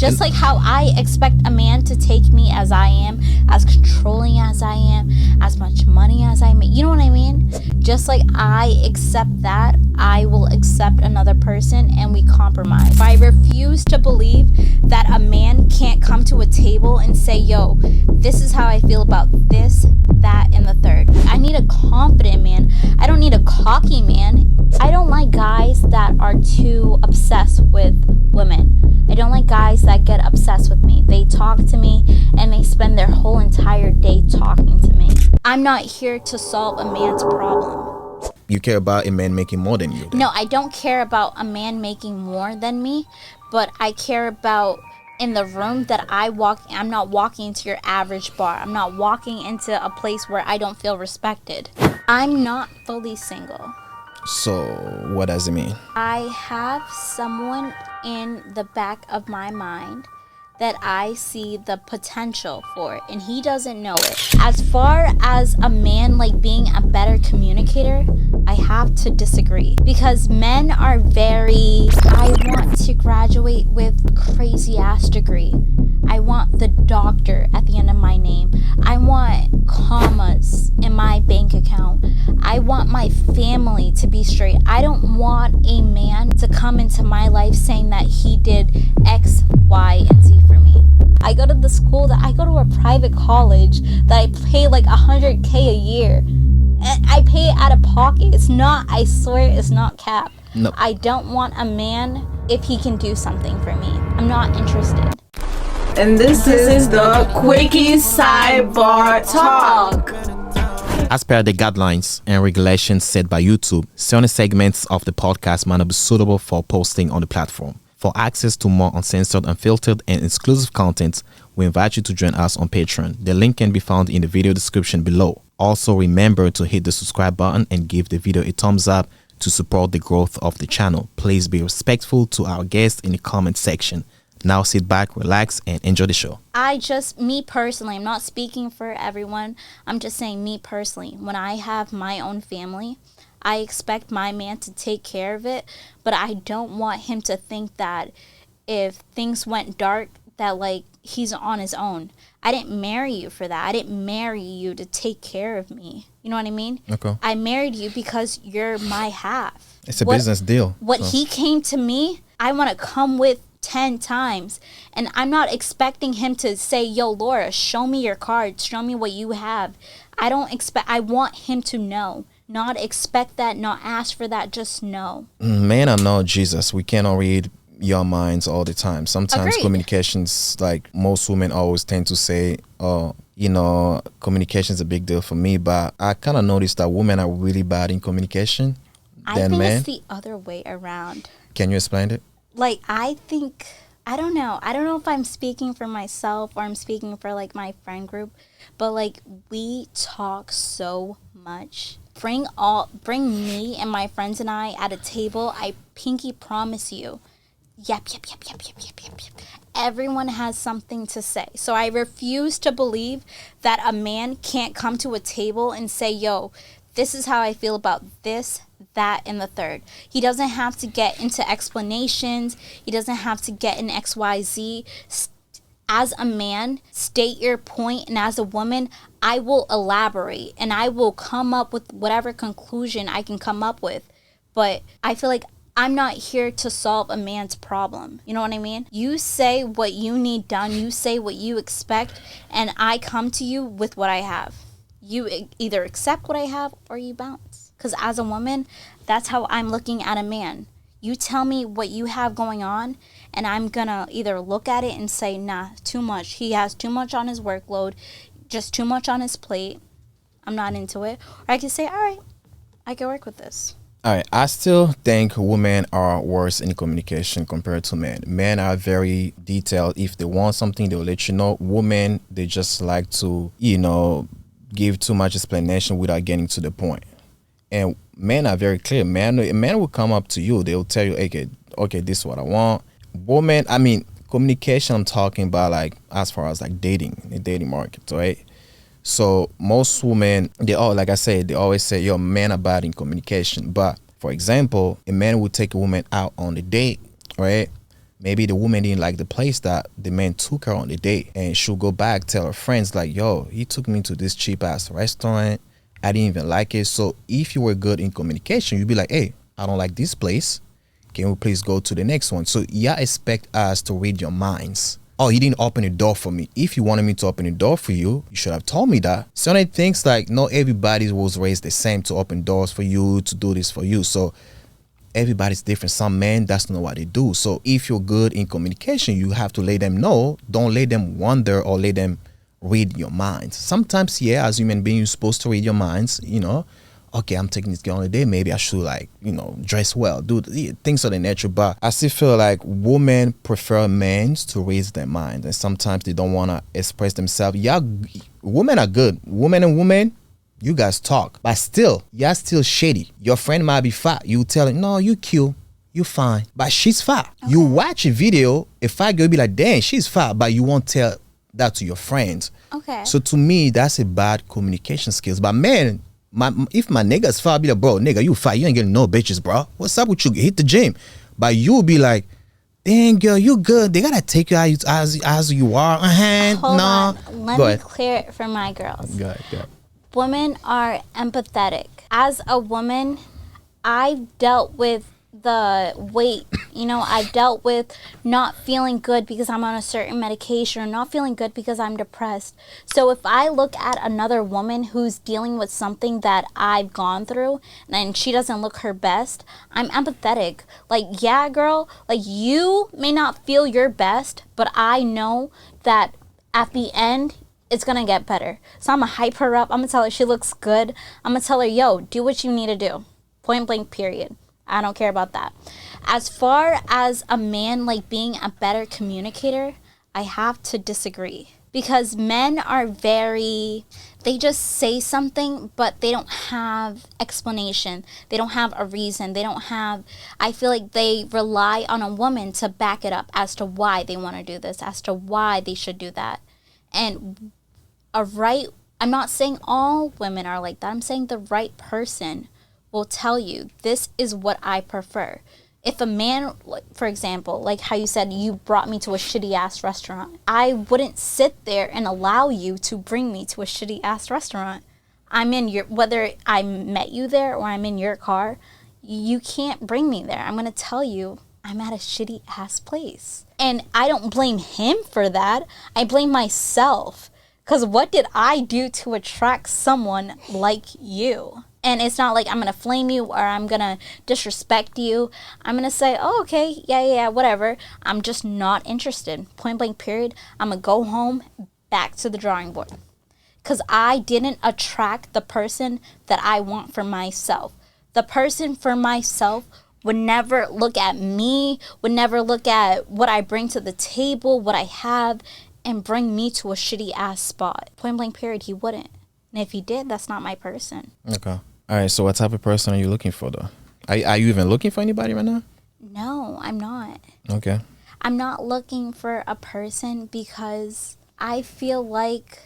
Just like how I expect a man to take me as I am, as controlling as I am, as much money as I make. You know what I mean? Just like I accept that, I will accept another person and we compromise. I refuse to believe that a man can't come to a table and say, yo, this is how I feel about this, that, and the third. I need a confident man. I don't need a cocky man. I don't like guys that are too obsessed with women. I don't like guys that get obsessed with me. They talk to me and they spend their whole entire day talking to me. I'm not here to solve a man's problem. You care about a man making more than you? Then. No, I don't care about a man making more than me, but I care about in the room that I'm not walking into your average bar. I'm not walking into a place where I don't feel respected. I'm not fully single. So what does it mean? I have someone in the back of my mind that I see the potential for, and he doesn't know it. As far as a man like being a better communicator, I have to disagree, because men are I want to graduate with a crazy ass degree. I want the doctor at the end of my name. I want commas in my bank account. I want my family to be straight. I don't want a man to come into my life saying that he did X, Y, and Z for me. I go to a private college that I pay like $100K a year. And I pay it out of pocket. I swear it's not cap. No. I don't want a man if he can do something for me. I'm not interested. And this is the Quicky Sidebar Talk. As per the guidelines and regulations set by YouTube, certain segments of the podcast might not be suitable for posting on the platform. For access to more uncensored, unfiltered, and exclusive content, we invite you to join us on Patreon. The link can be found in the video description below. Also, remember to hit the subscribe button and give the video a thumbs up to support the growth of the channel. Please be respectful to our guests in the comment section. Now sit back, relax, and enjoy the show. Me personally, I'm not speaking for everyone. I'm just saying me personally. When I have my own family, I expect my man to take care of it, but I don't want him to think that if things went dark, that like he's on his own. I didn't marry you for that. I didn't marry you to take care of me. You know what I mean? Okay. I married you because you're my half. It's a business deal. He came to me, I want to come with 10 times, and I'm not expecting him to say, yo, Laura, show me your cards, show me what you have. I want him to know, not expect that, not ask for that, just know. Men are not Jesus. We cannot read your minds all the time. Sometimes Agreed. Communications, like most women always tend to say, communication is a big deal for me, but I kind of noticed that women are really bad in communication than men. It's the other way around. Can you explain it? Like, I don't know if I'm speaking for myself or I'm speaking for like my friend group, but like we talk so much. Bring me and my friends and I at a table, I pinky promise you. Yep. Everyone has something to say. So I refuse to believe that a man can't come to a table and say, yo, this is how I feel about this, that, and the third. He doesn't have to get into explanations. He doesn't have to get in XYZ. As a man, state your point, and as a woman, I will elaborate, and I will come up with whatever conclusion I can come up with. But I feel like I'm not here to solve a man's problem. You know what I mean? You say what you need done. You say what you expect, and I come to you with what I have. You either accept what I have or you bounce. Because as a woman, that's how I'm looking at a man. You tell me what you have going on, and I'm going to either look at it and say, nah, too much. He has too much on his workload, just too much on his plate. I'm not into it. Or I can say, all right, I can work with this. All right, I still think women are worse in communication compared to men. Men are very detailed. If they want something, they'll let you know. Women, they just like to, give too much explanation without getting to the point. And men are very clear. Men will come up to you. They'll tell you, okay, this is what I want. Women, communication, I'm talking about like as far as like dating, the dating market, right? So most women, they always say, yo, men are bad in communication. But for example, a man would take a woman out on a date, right? Maybe the woman didn't like the place that the man took her on the date, and she'll go back, tell her friends like, yo, he took me to this cheap ass restaurant. I didn't even like it. So if you were good in communication, you'd be like, hey, I don't like this place. Can we please go to the next one? So yeah, expect us to read your minds. Oh, you didn't open the door for me. If you wanted me to open the door for you, you should have told me that. Certain things, like not everybody was raised the same to open doors for you, to do this for you. So everybody's different. Some men, that's not what they do. So if you're good in communication, you have to let them know. Don't let them wonder or let them read your minds. Sometimes, yeah, as human beings, you're supposed to read your minds, you know. Okay, I'm taking this girl on a date. Maybe I should, like, you know, dress well, do things of the nature. But I still feel like women prefer men to raise their mind, and sometimes they don't want to express themselves. Yeah, women are good. Women and women, you guys talk, but still, you're still shady. Your friend might be fat. You tell her, no, you cute, you fine, but she's fat. Okay. You watch a video, a fat girl be like, dang, she's fat, but you won't tell that to your friends. Okay. So to me, that's a bad communication skills. But men, if my nigga's fat, I'll be like, bro, nigga, you fat, you ain't getting no bitches, bro. What's up with you? Hit the gym. But you'll be like, dang, girl, you good. They gotta take you as you are. Hold on. Let me clear it for my girls. Go ahead. Women are empathetic. As a woman, I've dealt with the weight. You know, I've dealt with not feeling good because I'm on a certain medication, or not feeling good because I'm depressed. So if I look at another woman who's dealing with something that I've gone through and she doesn't look her best, I'm empathetic. Like, yeah, girl, like, you may not feel your best, but I know that at the end, it's gonna get better. So I'm gonna hype her up. I'm gonna tell her she looks good. I'm gonna tell her, yo, do what you need to do. Point blank, period. I don't care about that. As far as a man, like, being a better communicator, I have to disagree. Because men are they just say something, but they don't have explanation. They don't have a reason. I feel like they rely on a woman to back it up as to why they want to do this, as to why they should do that. And I'm not saying all women are like that. I'm saying the right person will tell you, this is what I prefer. If a man, for example, like how you said you brought me to a shitty ass restaurant, I wouldn't sit there and allow you to bring me to a shitty ass restaurant. Whether I met you there or I'm in your car, you can't bring me there. I'm going to tell you I'm at a shitty ass place. And I don't blame him for that. I blame myself. Because what did I do to attract someone like you? And it's not like I'm going to flame you or I'm going to disrespect you. I'm going to say, oh, okay, yeah, whatever. I'm just not interested. Point blank, period. I'm going to go home, back to the drawing board. Because I didn't attract the person that I want for myself. The person for myself would never look at me, would never look at what I bring to the table, what I have, and bring me to a shitty ass spot. Point blank, period, he wouldn't. And if he did, that's not my person. Okay. All right, so what type of person are you looking for, though? Are you even looking for anybody right now? No, I'm not. Okay. I'm not looking for a person because I feel like,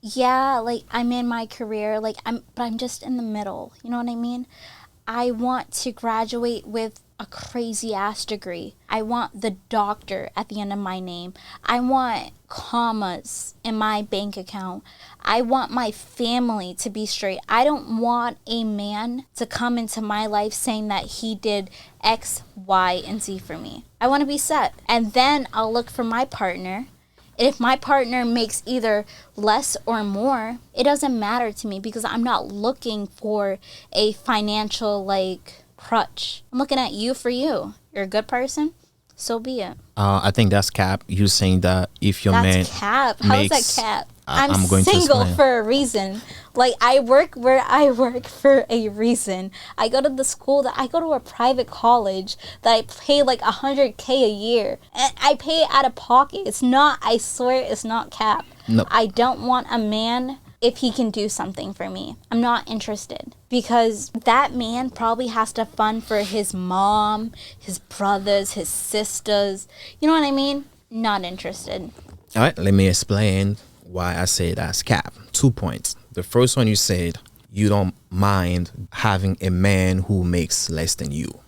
yeah, like, I'm in my career, like, but I'm just in the middle. You know what I mean? I want to graduate with a crazy ass degree. I want the doctor at the end of my name. I want commas in my bank account. I want my family to be straight. I don't want a man to come into my life saying that he did X, Y, and Z for me. I want to be set. And then I'll look for my partner. If my partner makes either less or more, it doesn't matter to me because I'm not looking for a financial, like, crutch. I'm looking at you for you. You're a good person, so be it. I think that's cap. You saying that if your man cap. How is that cap? I'm going single for a reason. Like, I work where I work for a reason. I go to a private college that I pay like $100K a year. And I pay out of pocket. I swear it's not cap. No. I don't want a man if he can do something for me. I'm not interested. Because that man probably has to fund for his mom, his brothers, his sisters. You know what I mean? Not interested. All right, let me explain why I say that's cap. 2 points. The first one, you said you don't mind having a man who makes less than you.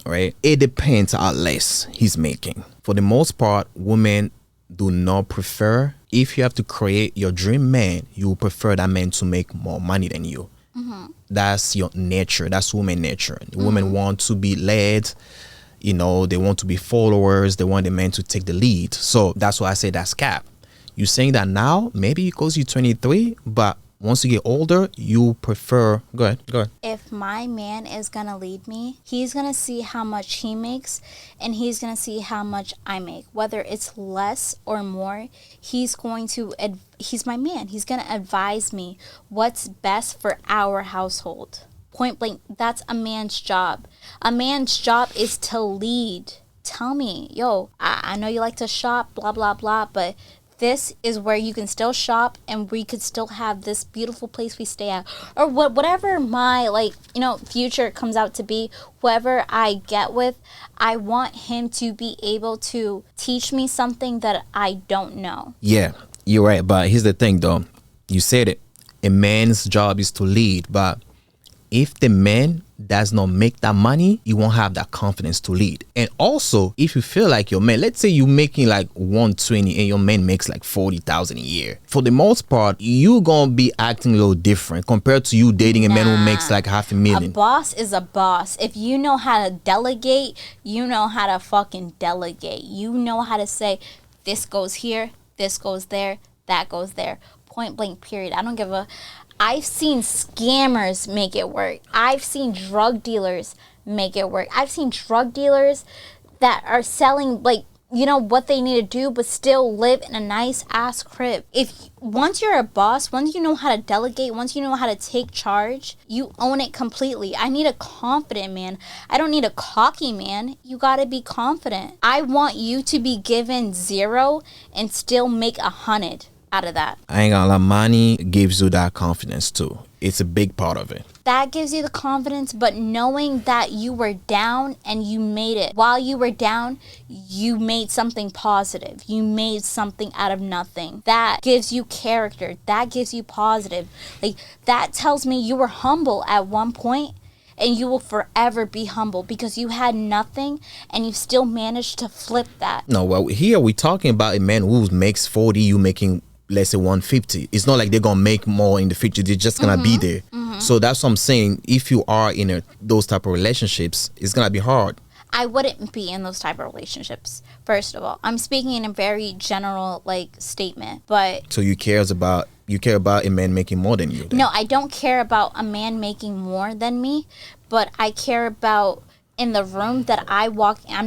right? It depends how less he's making. For the most part, women do not prefer, if you have to create your dream man, you prefer that man to make more money than you. That's your nature. That's woman nature. Women want to be led. You know, they want to be followers. They want the man to take the lead. So that's why I say that's cap. You're saying that now, maybe because you're 23, but once you get older, you prefer. Go ahead. If my man is going to lead me, he's going to see how much he makes and he's going to see how much I make. Whether it's less or more, he's my man. He's going to advise me what's best for our household. Point blank, that's a man's job. A man's job is to lead. Tell me, yo, I know you like to shop, blah, blah, blah, but this is where you can still shop and we could still have this beautiful place we stay at. Or whatever my, future comes out to be, whoever I get with, I want him to be able to teach me something that I don't know. Yeah, you're right. But here's the thing, though. You said it. A man's job is to lead. But if the man does not make that money, you won't have that confidence to lead. And also, if you feel like your man, let's say you're making like 120 and your man makes like 40,000 a year. For the most part, you gonna be acting a little different compared to you dating a man who makes like $500,000. A boss is a boss. If you know how to delegate, you know how to fucking delegate. You know how to say, this goes here, this goes there, that goes there. Point blank, period. I've seen scammers make it work. I've seen drug dealers make it work. I've seen drug dealers that are selling what they need to do, but still live in a nice ass crib. Once you're a boss, once you know how to delegate, once you know how to take charge, you own it completely. I need a confident man. I don't need a cocky man. You gotta be confident. I want you to be given 0 and still make 100 out of that. I ain't gonna lie, money gives you that confidence too. It's a big part of it. That gives you the confidence, but knowing that you were down and you made it. While you were down, you made something positive. You made something out of nothing. That gives you character. That gives you positive. That tells me you were humble at one point and you will forever be humble because you had nothing and you still managed to flip that. No, well, here we're talking about a man who makes 40, you making, let's say, 150. It's not like they're gonna make more in the future. They're just gonna be there. So that's what I'm saying. If you are in those type of relationships, it's gonna be hard. I wouldn't be in those type of relationships. First of all, I'm speaking in a very general statement, but so you care about a man making more than you then? No, I don't care about a man making more than me, but I care about in the room that I'm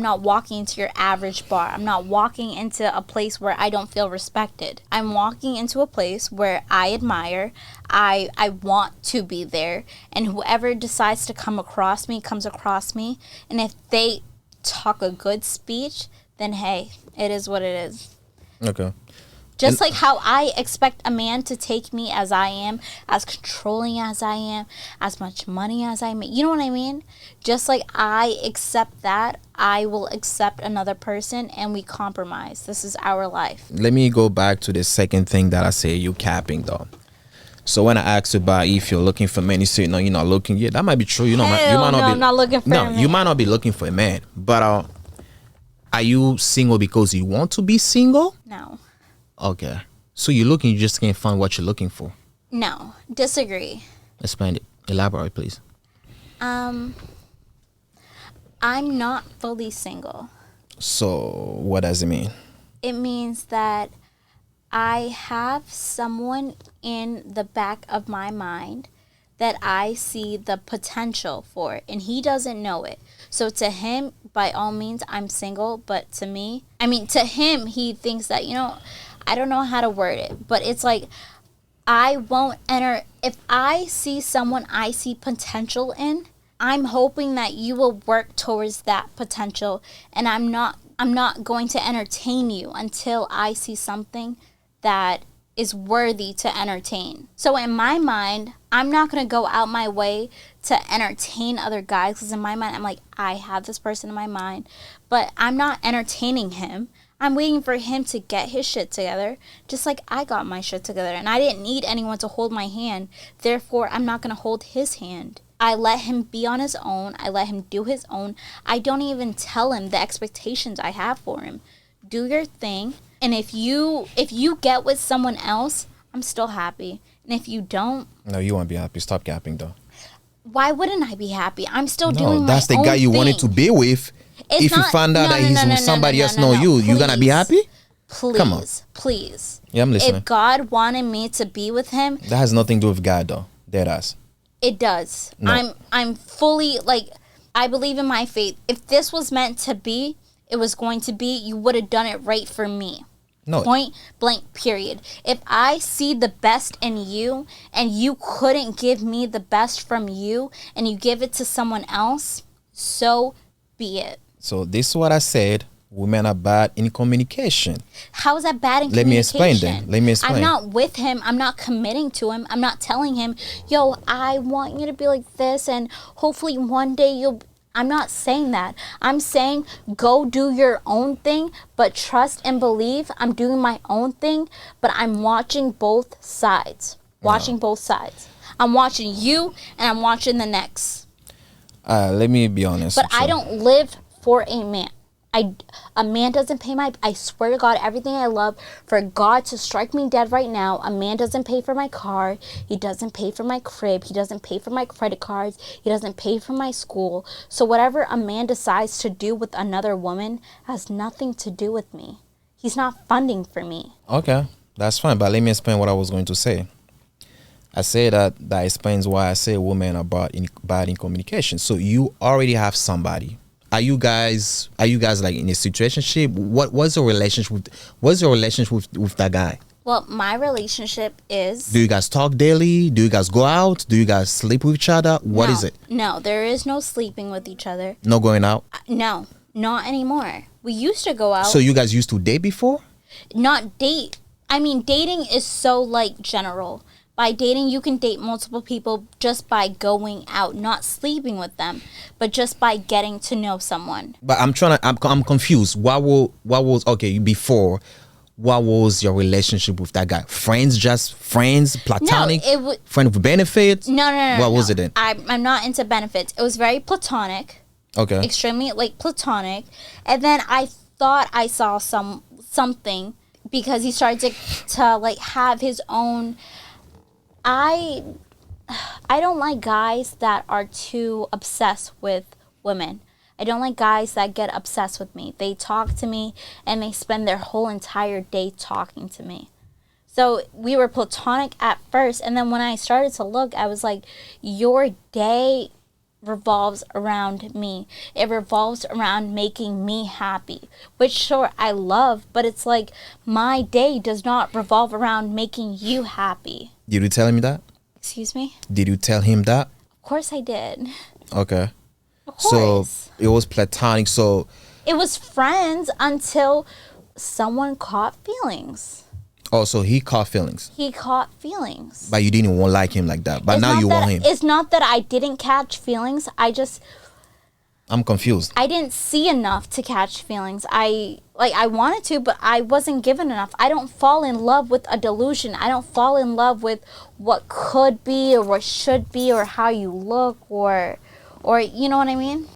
not walking into your average bar. I'm not walking into a place where I don't feel respected. I'm walking into a place where I admire, I want to be there, and whoever decides to come across me comes across me, and if they talk a good speech, then hey, it is what it is. Okay. Just like how I expect a man to take me as I am, as controlling as I am, as much money as I make. You know what I mean? Just like I accept that, I will accept another person and we compromise. This is our life. Let me go back to the second thing that I say, you capping though. So when I asked about if you're looking for men, you say, no, you're not looking. Yeah, that might be true. You might not be. I'm not looking for a man. You might not be looking for a man. But are you single because you want to be single? No. Okay. So you're looking, you just can't find what you're looking for. No. Disagree. Explain it. Elaborate, please. I'm not fully single. So what does it mean? It means that I have someone in the back of my mind that I see the potential for, and he doesn't know it. So to him, by all means, I'm single, but to him, he thinks that, I don't know how to word it, but it's like I won't enter. If I see someone I see potential in, I'm hoping that you will work towards that potential, and I'm not going to entertain you until I see something that is worthy to entertain. So in my mind, I'm not going to go out my way to entertain other guys, because in my mind, I'm like, I have this person in my mind, but I'm not entertaining him. I'm waiting for him to get his shit together, just like I got my shit together. And I didn't need anyone to hold my hand. Therefore, I'm not going to hold his hand. I let him be on his own. I let him do his own. I don't even tell him the expectations I have for him. Do your thing. And if you get with someone else, I'm still happy. And if you don't, No, you won't be happy. Stop capping, though. why wouldn't I be happy? I'm still doing No, my that's the own guy you thing. wanted to be with. It's If you not- find out no, that no, he's no, no, with somebody no, else, no, you gonna be please. happy? Please, Come on. please. Yeah, I'm listening. If God wanted me to be with him, That has nothing to do with God, though. Dead ass. it does. No. I'm fully like, I believe in my faith. If this was meant to be, it was going to be. You would have done it right for me. No. Point blank, period. If I see the best in you and you couldn't give me the best from you and you give it to someone else, so be it. So this is what I said. Women are bad in communication. How is that bad in Let me explain communication? then. Let me explain. I'm not with him. I'm not committing to him. I'm not telling him, yo, I want you to be like this and hopefully one day you'll... I'm not saying that. I'm saying go do your own thing, but trust and believe I'm doing my own thing, but I'm watching both sides. Watching both sides. I'm watching you and I'm watching the next. Let me be honest. But with you. I don't live for a man. A man doesn't pay my... I swear to God, everything I love, for God to strike me dead right now, a man doesn't pay for my car. He doesn't pay for my crib. He doesn't pay for my credit cards. He doesn't pay for my school. So whatever a man decides to do with another woman has nothing to do with me. He's not funding for me. Okay, that's fine. But let me explain what I was going to say. I say that explains why I say women are bad in communication. So you already have somebody. Are you guys like in a situationship? What's your relationship with that guy? Well, my relationship is... Do you guys talk daily? Do you guys go out? Do you guys sleep with each other? What is it? No, there is no sleeping with each other. No going out? No, not anymore. We used to go out. So you guys used to date before? Not date. I mean, dating is so like general. By dating, you can date multiple people just by going out, not sleeping with them, but just by getting to know someone. But I'm confused. What was okay before? What was your relationship with that guy? Just friends, platonic, friend with benefits? No. What was it then? I'm not into benefits. It was very platonic. Okay. Extremely like platonic. And then I thought I saw something because he started to like have his own... I don't like guys that are too obsessed with women. I don't like guys that get obsessed with me. They talk to me and they spend their whole entire day talking to me. So we were platonic at first, and then when I started to look, I was like, your day revolves around me. It revolves around making me happy, which sure I love, but it's like my day does not revolve around making you happy. Did you tell him that? Excuse me? Did you tell him that? Of course I did. Okay. Of course. So it was platonic. So it was friends until someone caught feelings. Oh, so he caught feelings. He caught feelings. But you didn't want like him like that. But now you want him. It's not that I didn't catch feelings. I'm confused. I didn't see enough to catch feelings. I wanted to, but I wasn't given enough. I don't fall in love with a delusion. I don't fall in love with what could be or what should be or how you look or you know what I mean?